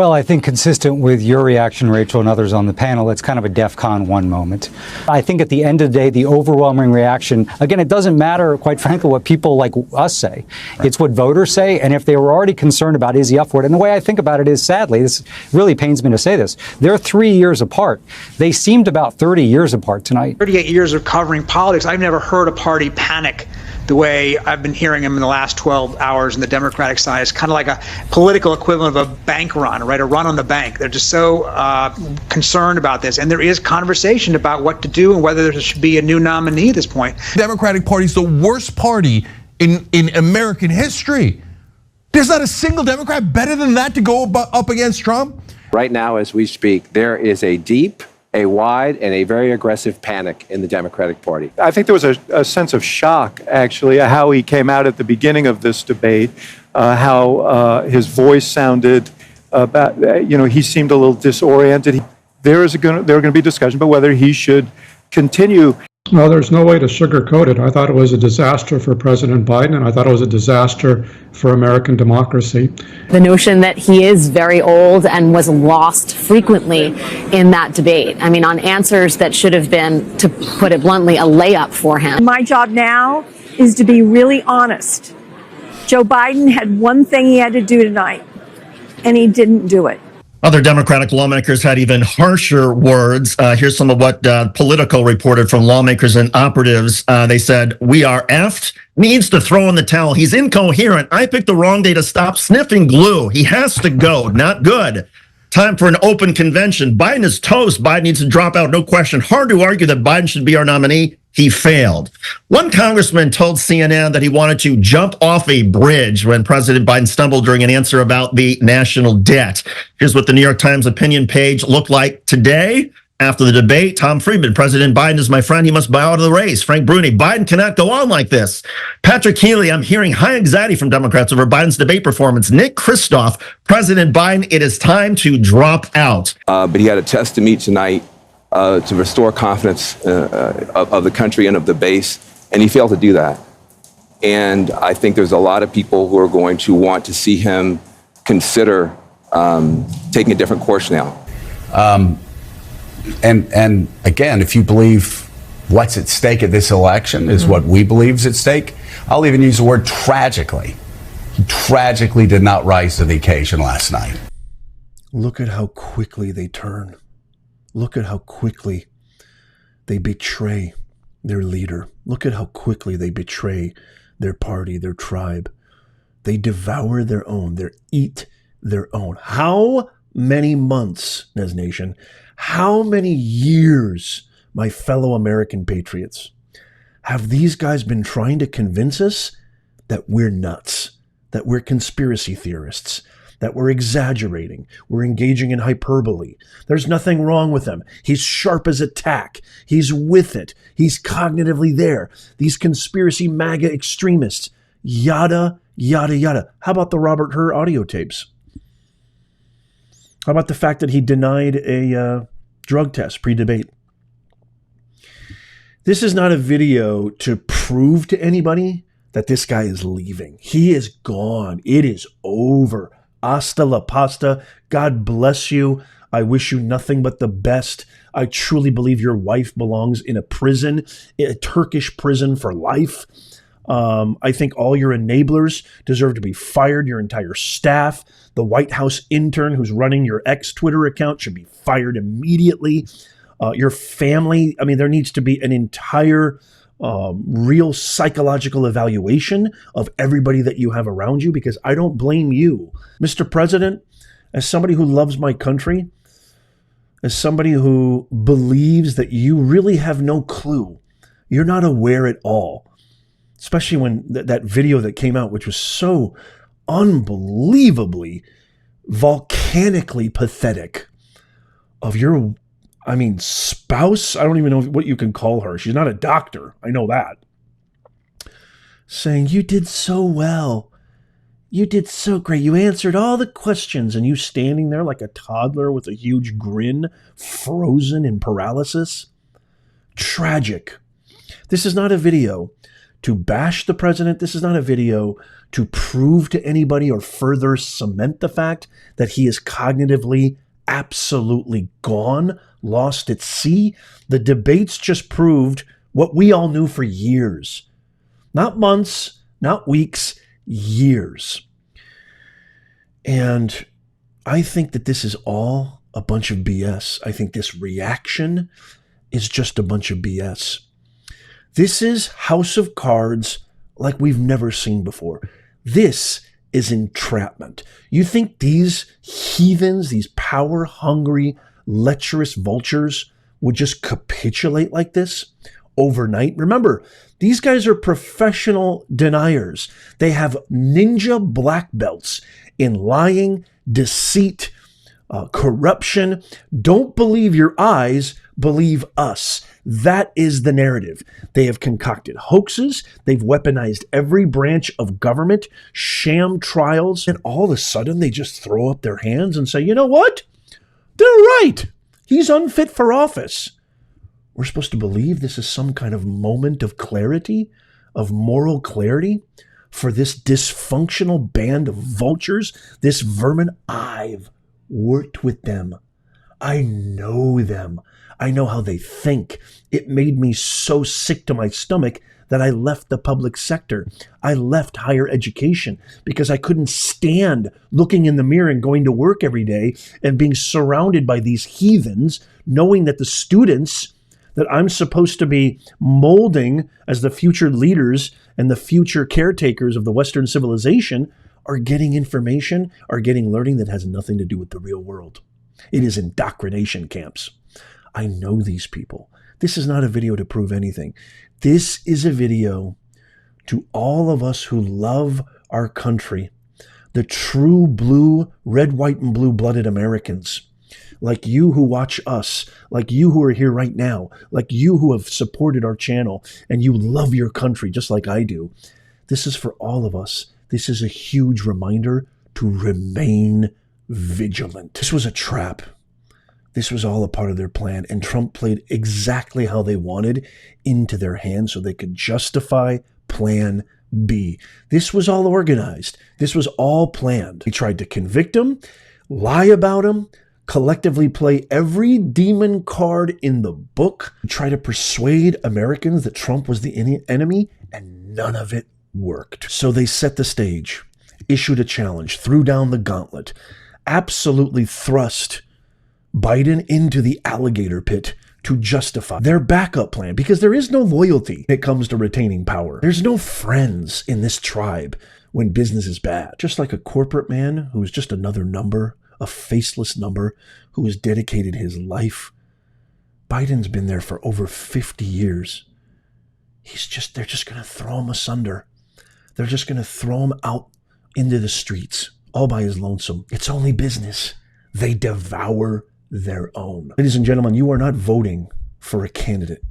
Well, I think consistent with your reaction, Rachel, and others on the panel, it's kind of a DEFCON 1 moment. I think at the end of the day, the overwhelming reaction, again, it doesn't matter, quite frankly, what people like us say. Right. It's what voters say, and if they were already concerned about is he up for it, and the way I think about it is, sadly, this really pains me to say this, they're 3 years apart. They seemed about 30 years apart tonight. 38 years of covering politics, I've never heard a party panic the way I've been hearing him in the last 12 hours in the Democratic side. It's kind of like a political equivalent of a bank run, right? A run on the bank. They're just so concerned about this. And there is conversation about what to do and whether there should be a new nominee at this point. The Democratic Party is the worst party in American history. There's not a single Democrat better than that to go up against Trump. Right now, as we speak, there is a deep, a wide, and a very aggressive panic in the Democratic Party. I think there was a sense of shock, actually, how he came out at the beginning of this debate, how his voice sounded, he seemed a little disoriented. There are going to be discussion about whether he should continue. Well, there's no way to sugarcoat it. I thought it was a disaster for President Biden, and I thought it was a disaster for American democracy. The notion that he is very old and was lost frequently in that debate. I mean, on answers that should have been, to put it bluntly, a layup for him. My job now is to be really honest. Joe Biden had one thing he had to do tonight, and he didn't do it. Other Democratic lawmakers had even harsher words. Here's some of what Politico reported from lawmakers and operatives. They said, "We are effed, needs to throw in the towel. He's incoherent. I picked the wrong day to stop sniffing glue. He has to go. Not good. Time for an open convention. Biden is toast. Biden needs to drop out. No question. Hard to argue that Biden should be our nominee. He failed." One congressman told CNN that he wanted to jump off a bridge when President Biden stumbled during an answer about the national debt. Here's what the New York Times opinion page looked like today. After the debate, Tom Friedman, "President Biden is my friend. He must bow out of the race." Frank Bruni, "Biden cannot go on like this." Patrick Healy, "I'm hearing high anxiety from Democrats over Biden's debate performance." Nick Kristof, "President Biden, it is time to drop out." But he had a test to meet tonight to restore confidence of the country and of the base, and he failed to do that. And I think there's a lot of people who are going to want to see him consider taking a different course now. And again, if you believe what's at stake at this election is what we believe is at stake, I'll even use the word tragically. He tragically did not rise to the occasion last night. Look at how quickly they turn. Look at how quickly they betray their leader. Look at how quickly they betray their party, their tribe. They devour their own. They eat their own. How many months, Nez Nation, how many years, my fellow American patriots, have these guys been trying to convince us that we're nuts, that we're conspiracy theorists, that we're exaggerating, we're engaging in hyperbole? There's nothing wrong with him. He's sharp as a tack. He's with it. He's cognitively there. These conspiracy MAGA extremists, yada, yada, yada. How about the Robert Hur audio tapes? How about the fact that he denied a drug test pre-debate? This is not a video to prove to anybody that this guy is leaving. He is gone. It is over. Hasta la pasta. God bless you. I wish you nothing but the best. I truly believe your wife belongs in a prison, a Turkish prison for life. I think all your enablers deserve to be fired, your entire staff. The White House intern who's running your ex-Twitter account should be fired immediately. Your family, I mean, there needs to be an entire real psychological evaluation of everybody that you have around you, because I don't blame you. Mr. President, as somebody who loves my country, as somebody who believes that you really have no clue, you're not aware at all, especially when that video that came out, which was so unbelievably volcanically pathetic, of your spouse, I don't even know what you can call her. She's not a doctor. I know that. Saying, you did so well. You did so great. You answered all the questions, and you standing there like a toddler with a huge grin, frozen in paralysis. Tragic. This is not a video to bash the president. This is not a video to prove to anybody or further cement the fact that he is cognitively absolutely gone, lost at sea. The debates just proved what we all knew for years. Not months, not weeks, years. And I think that this is all a bunch of BS. I think this reaction is just a bunch of BS. This is House of Cards like we've never seen before. This is entrapment. You think these heathens, these power-hungry, lecherous vultures would just capitulate like this overnight? Remember, these guys are professional deniers. They have ninja black belts in lying, deceit, corruption. Don't believe your eyes, believe us. That is the narrative. They have concocted hoaxes. They've weaponized every branch of government, sham trials, and all of a sudden they just throw up their hands and say, you know what? They're right. He's unfit for office. We're supposed to believe this is some kind of moment of clarity, of moral clarity for this dysfunctional band of vultures, this vermin. I've worked with them. I know them. I know how they think. It made me so sick to my stomach that I left the public sector. I left higher education because I couldn't stand looking in the mirror and going to work every day and being surrounded by these heathens, knowing that the students that I'm supposed to be molding as the future leaders and the future caretakers of the Western civilization are getting information, are getting learning that has nothing to do with the real world. It is indoctrination camps. I know these people. This is not a video to prove anything. This is a video to all of us who love our country, the true blue, red, white, and blue-blooded Americans, like you who watch us, like you who are here right now, like you who have supported our channel, and you love your country just like I do. This is for all of us. This is a huge reminder to remain vigilant. This was a trap. This was all a part of their plan, and Trump played exactly how they wanted into their hands so they could justify Plan B. This was all organized. This was all planned. He tried to convict him, lie about him, collectively play every demon card in the book, try to persuade Americans that Trump was the enemy, and none of it worked. So they set the stage, issued a challenge, threw down the gauntlet, absolutely thrust Biden into the alligator pit to justify their backup plan, because there is no loyalty when it comes to retaining power. There's no friends in this tribe when business is bad. Just like a corporate man who is just another number, a faceless number who has dedicated his life. Biden's been there for over 50 years. They're just going to throw him asunder. They're just going to throw him out into the streets all by his lonesome. It's only business. They devour their own. Ladies and gentlemen, you are not voting for a candidate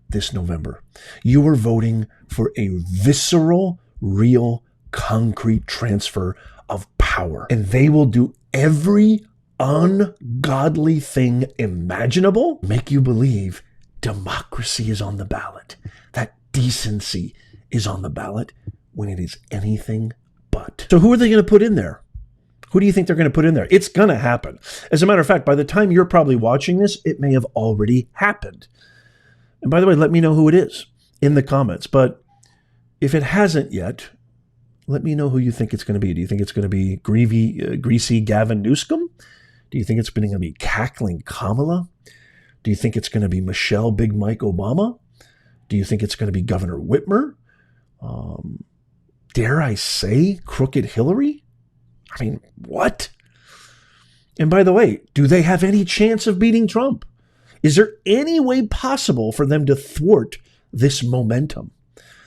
this November. You are voting for a visceral, real, concrete transfer of power. And they will do every ungodly thing imaginable, make you believe democracy is on the ballot, that decency is on the ballot, when it is anything but. So who are they going to put in there? Who do you think they're going to put in there? It's going to happen. As a matter of fact, by the time you're probably watching this, it may have already happened. And by the way, let me know who it is in the comments. But if it hasn't yet, let me know who you think it's going to be. Do you think it's going to be greasy Gavin Newsom? Do you think it's going to be cackling Kamala? Do you think it's going to be Michelle Big Mike Obama? Do you think it's going to be Governor Whitmer? Dare I say crooked Hillary? I mean, what? And by the way, do they have any chance of beating Trump? Is there any way possible for them to thwart this momentum?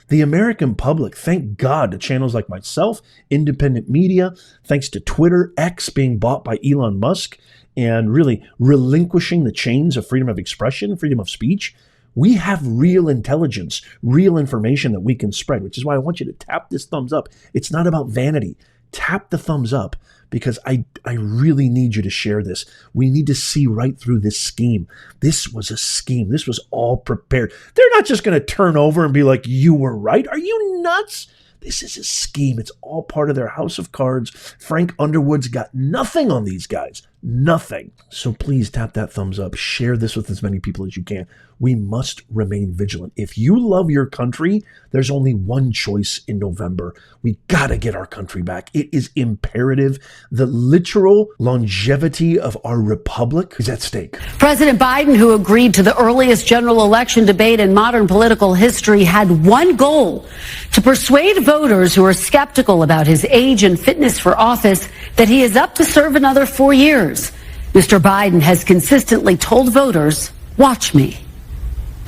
The American public, thank God to channels like myself, independent media, thanks to Twitter, X being bought by Elon Musk, and really relinquishing the chains of freedom of expression, freedom of speech, we have real intelligence, real information that we can spread, which is why I want you to tap this thumbs up. It's not about vanity. tap the thumbs up, because I really need you to share this. We need to see right through this scheme. This was a scheme. This was all prepared. They're not just going to turn over and be like, you were right. Are you nuts? This is a scheme. It's all part of their house of cards. Frank Underwood's got nothing on these guys. Nothing. So please tap that thumbs up. Share this with as many people as you can. We must remain vigilant. If you love your country, there's only one choice in November. We got to get our country back. It is imperative. The literal longevity of our republic is at stake. President Biden, who agreed to the earliest general election debate in modern political history, had one goal: to persuade voters who are skeptical about his age and fitness for office that he is up to serve another 4 years. Mr. Biden has consistently told voters, watch me.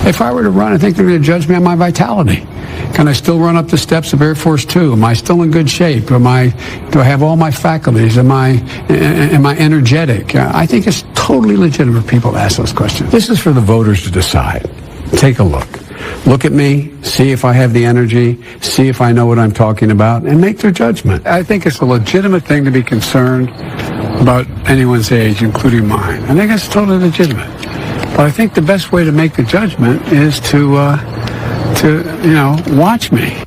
If I were to run, I think they're going to judge me on my vitality. Can I still run up the steps of Air Force Two? Am I still in good shape? Do I have all my faculties? Am I energetic? I think it's totally legitimate for people to ask those questions. This is for the voters to decide. Take a look. Look at me, see if I have the energy, see if I know what I'm talking about, and make their judgment. I think it's a legitimate thing to be concerned about anyone's age, including mine. I think it's totally legitimate. But I think the best way to make the judgment is to watch me.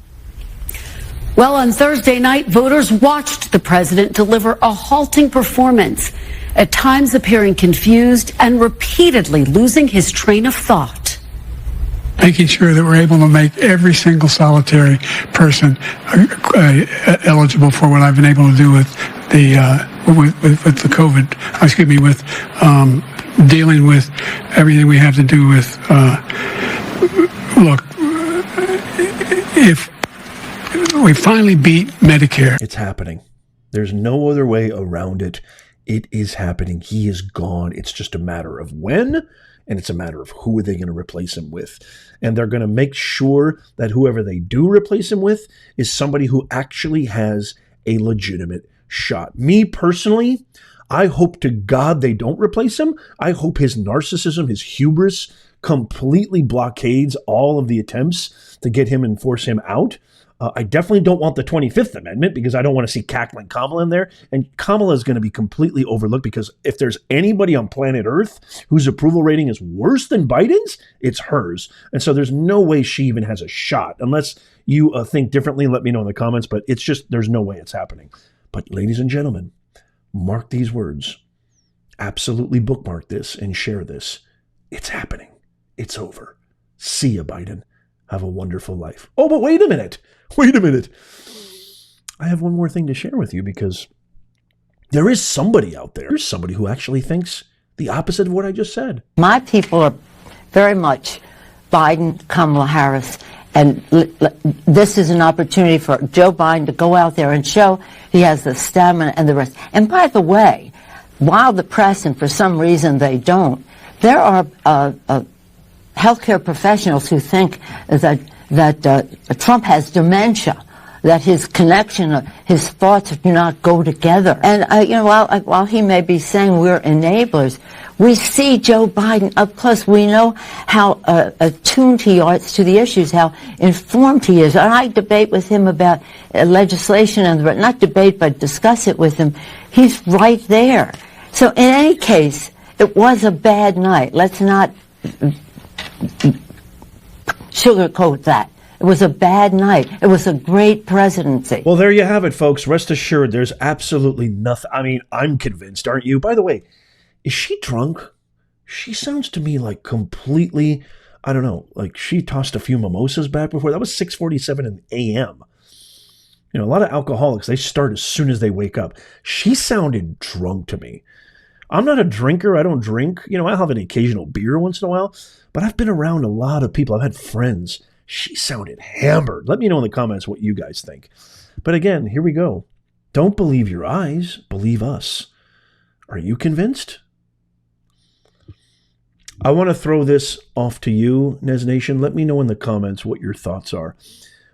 Well, on Thursday night, voters watched the president deliver a halting performance, at times appearing confused and repeatedly losing his train of thought. Making sure that we're able to make every single solitary person eligible for what I've been able to do with the COVID. Excuse me, with dealing with everything we have to do with. Look, if we finally beat Medicare, it's happening. There's no other way around it. It is happening. He is gone. It's just a matter of when. And it's a matter of who are they going to replace him with. And they're going to make sure that whoever they do replace him with is somebody who actually has a legitimate shot. Me personally, I hope to God they don't replace him. I hope his narcissism, his hubris completely blockades all of the attempts to get him and force him out. I definitely don't want the 25th Amendment, because I don't want to see cackling Kamala in there. And Kamala is going to be completely overlooked, because if there's anybody on planet Earth whose approval rating is worse than Biden's, it's hers. And so there's no way she even has a shot. Unless you think differently, let me know in the comments. But it's just, there's no way it's happening. But ladies and gentlemen, mark these words. Absolutely bookmark this and share this. It's happening. It's over. See ya, Biden. Have a wonderful life. Oh, but wait a minute. Wait a minute. I have one more thing to share with you, because there is somebody out there. There's somebody who actually thinks the opposite of what I just said. My people are very much Biden, Kamala Harris, and this is an opportunity for Joe Biden to go out there and show he has the stamina and the rest. And by the way, while the press, and for some reason they don't, there are healthcare professionals who think that Trump has dementia, that his connection, his thoughts do not go together. And while he may be saying we're enablers, we see Joe Biden up close. We know how attuned he is to the issues, how informed he is. And I debate with him about legislation, and not debate, but discuss it with him. He's right there. So in any case, it was a bad night. Let's not sugarcoat that. It was a bad night. It was a great presidency. Well, there you have it, folks. Rest assured, there's absolutely nothing. I mean, I'm convinced, aren't you? By the way, is she drunk? She sounds to me like completely, I don't know, like she tossed a few mimosas back before. That was 6:47 a.m. You know, a lot of alcoholics, they start as soon as they wake up. She sounded drunk to me. I'm not a drinker. I don't drink. You know, I'll have an occasional beer once in a while, but I've been around a lot of people. I've had friends. She sounded hammered. Let me know in the comments what you guys think. But again, here we go. Don't believe your eyes. Believe us. Are you convinced? I want to throw this off to you, Nez Nation. Let me know in the comments what your thoughts are.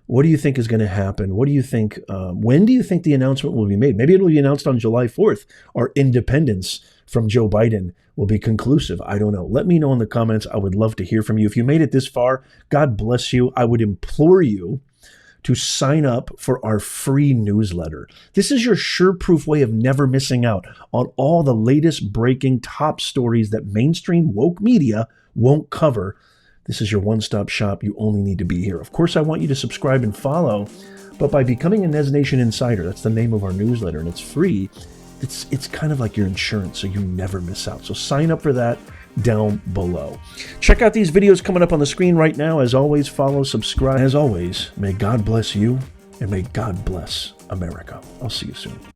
What do you think is going to happen? What do you think? When do you think the announcement will be made? Maybe it will be announced on July 4th. Our independence from Joe Biden will be conclusive. I don't know. Let me know in the comments. I would love to hear from you. If you made it this far, God bless you. I would implore you to sign up for our free newsletter. This is your sure-proof way of never missing out on all the latest breaking top stories that mainstream woke media won't cover. This is your one-stop shop. You only need to be here. Of course, I want you to subscribe and follow, but by becoming a Nez Nation Insider, that's the name of our newsletter, and it's free, it's kind of like your insurance, so you never miss out. So sign up for that down below. Check out these videos coming up on the screen right now. As always, follow, subscribe. As always, may God bless you, and may God bless America. I'll see you soon.